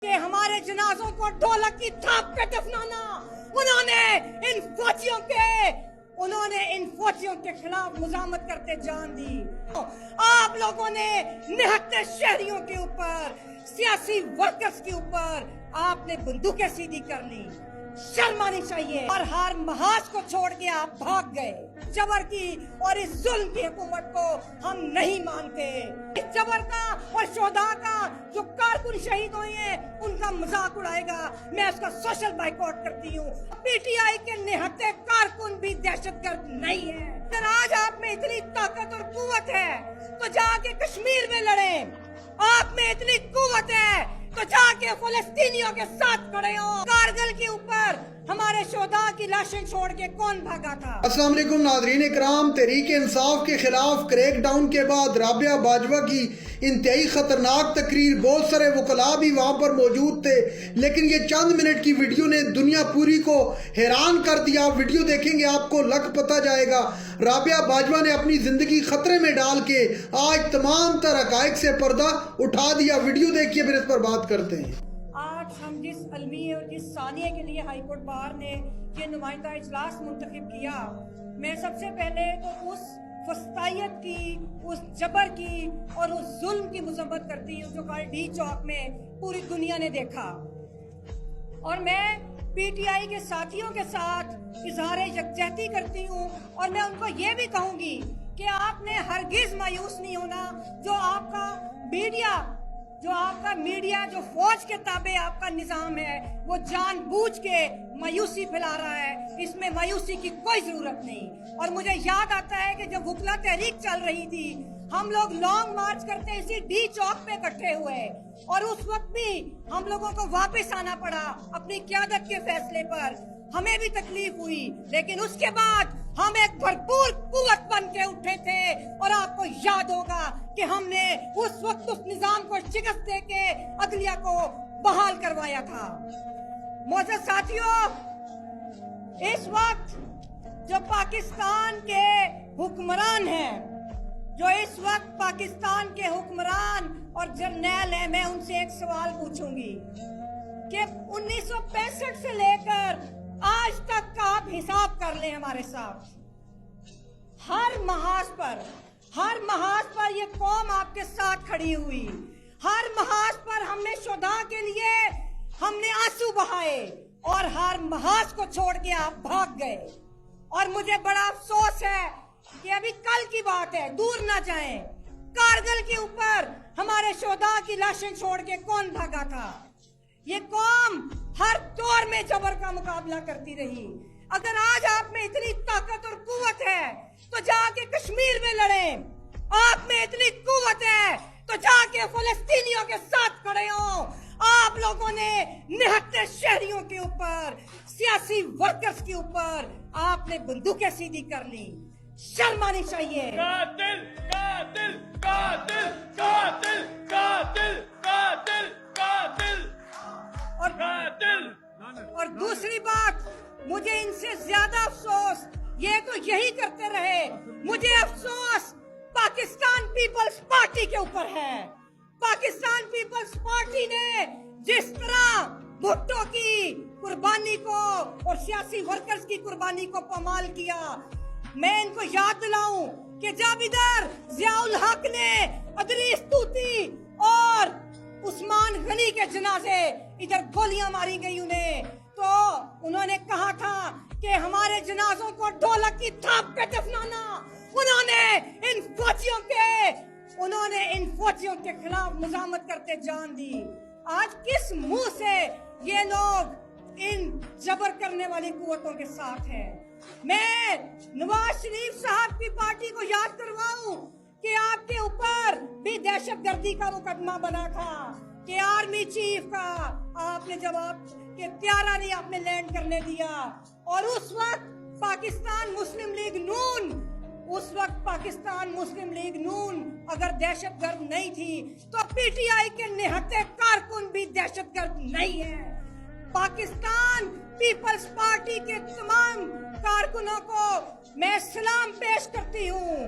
کہ ہمارے جنازوں کو ڈھولک کی تھاپ پہ دفنانا، انہوں نے ان فوجیوں کے خلاف مزاحمت کرتے جان دی۔ آپ لوگوں نے نہتے شہریوں کے اوپر، سیاسی ورکرز کے اوپر آپ نے بندوقیں سیدھی کر لی، شرم آنی چاہیے۔ اور ہر محاذ کو چھوڑ کے آپ بھاگ گئے۔ جبر کی اور اس ظلم کی حکومت کو ہم نہیں مانتے۔ اس جبر کا اور شہداء کا جو کارکن شہید ہوئے ہیں ان کا مذاق اڑائے گا، میں اس کا سوشل بائیکاٹ کرتی ہوں۔ پی ٹی آئی کے نہتے کارکن بھی دہشت گرد نہیں ہے۔ اگر آج آپ میں اتنی طاقت اور قوت ہے تو جا کے کشمیر میں لڑیں، آپ میں اتنی قوت ہے تو جا کے فلسطینیوں کے ساتھ کھڑے ہوں۔ کارگل کے اوپر ہمارے شہداء کی لاشیں چھوڑ کے کون بھاگا تھا؟ السلام علیکم ناظرین اکرام، تحریک انصاف کے خلاف کریک ڈاؤن کے بعد رابعہ باجوہ کی انتہائی خطرناک تقریر، بہت سارے وکلاء بھی وہاں پر موجود تھے، لیکن یہ چند منٹ کی ویڈیو نے دنیا پوری کو حیران کر دیا۔ آپ ویڈیو دیکھیں گے آپ کو لگ پتہ جائے گا۔ رابعہ باجوہ نے اپنی زندگی خطرے میں ڈال کے آج تمام تر حقائق سے پردہ اٹھا دیا۔ ویڈیو دیکھیے پھر اس پر بات کرتے ہیں۔ آج ہم جس علمیے اور جس ثانیے کے لیے ہائی کورٹ بار نے یہ نمائندہ اجلاس منتخب کیا، میں سب سے پہلے تو اس فسطائیت کی، اس جبر کی اور اس ظلم کی مذمت کرتی ہوں جو کل ڈی چوک میں پوری دنیا نے دیکھا، اور میں پی ٹی آئی کے ساتھیوں کے ساتھ اظہار یکجہتی کرتی ہوں، اور میں ان کو یہ بھی کہوں گی کہ آپ نے ہرگز مایوس نہیں ہونا۔ جو آپ کا میڈیا جو فوج کے تابع آپ کا نظام ہے وہ جان بوجھ کے مایوسی پھیلا رہا ہے، اس میں مایوسی کی کوئی ضرورت نہیں۔ اور مجھے یاد آتا ہے کہ جب وکلا تحریک چل رہی تھی ہم لوگ لانگ مارچ کرتے اسی ڈی چوک پہ اکٹھے ہوئے، اور اس وقت بھی ہم لوگوں کو واپس آنا پڑا اپنی قیادت کے فیصلے پر، ہمیں بھی تکلیف ہوئی، لیکن اس کے بعد ہم ایک بھرپور قوت بن کے اٹھے تھے، اور آپ کو یاد ہوگا کہ ہم نے اس وقت اس نظام کو شکست دے کے عدلیہ کو بحال کروایا تھا۔ معزز ساتھیوں، اس وقت جو پاکستان کے حکمران ہیں، جو اس وقت پاکستان کے حکمران اور جرنیل ہیں، میں ان سے ایک سوال پوچھوں گی کہ 1965 سے لے کر آج تک کا آپ حساب کر لیں ہمارے ساتھ، ہر محاذ پر یہ قوم آپ کے ساتھ کھڑی ہوئی، ہر محاذ پر ہم نے شہداء کے لیے ہم نے آنسو بہائے، اور ہر محاذ کو چھوڑ کے آپ بھاگ گئے۔ اور مجھے بڑا افسوس ہے کہ ابھی کل کی بات ہے، دور نہ جائیں، کارگل کے اوپر ہمارے شہداء کی لاشیں چھوڑ کے کون بھاگا تھا؟ یہ قوم ہر دور میں جبر کا مقابلہ کرتی رہی۔ اگر آج آپ میں اتنی طاقت اور قوت ہے تو جا کے کشمیر میں لڑیں، آپ میں اتنی قوت ہے تو جا کے فلسطینیوں کے ساتھ کھڑے ہوں۔ آپ لوگوں نے نہتے شہریوں کے اوپر، سیاسی ورکرز کے اوپر آپ نے بندوقیں سیدھی کر لی، شرم آنی چاہیے۔ قاتل قاتل قاتل قاتل قاتل قاتل قاتل اور دوسری بات، مجھے ان سے زیادہ افسوس یہ تو یہی کرتے رہے، مجھے افسوس پاکستان پیپلز پارٹی کے اوپر ہے۔ پاکستان پیپلز پارٹی نے جس طرح بھٹو کی قربانی کو اور سیاسی ورکرز کی قربانی کو پامال کیا، میں ان کو یاد دلاؤں کہ جب ادھر ضیاء الحق نے ادریس توتی اور عثمان غنی کے جنازے ادھر گولیاں ماری گئی انہیں، تو انہوں نے کہا تھا کہ ہمارے جنازوں کو ڈھولک کی تھاپ پہ دفنانا، انہوں نے ان فوجیوں کے خلاف مزاحمت کرتے جان دی۔ آج کس منہ سے یہ لوگ ان جبر کرنے والی قوتوں کے ساتھ ہیں؟ میں نواز شریف صاحب کی پارٹی کو یاد کرواؤں کہ آپ کے اوپر بھی دہشت گردی کا مقدمہ بنا تھا، کہ آرمی چیف کا آپ نے جواب کہ طیارہ نہیں آپ نے لینڈ کرنے دیا، اور اس وقت پاکستان مسلم لیگ نون اگر دہشت گرد نہیں تھی تو پی ٹی آئی کے نہتے کارکن بھی دہشت گرد نہیں ہے۔ پاکستان پیپلز پارٹی کے تمام کارکنوں کو میں سلام پیش کرتی ہوں،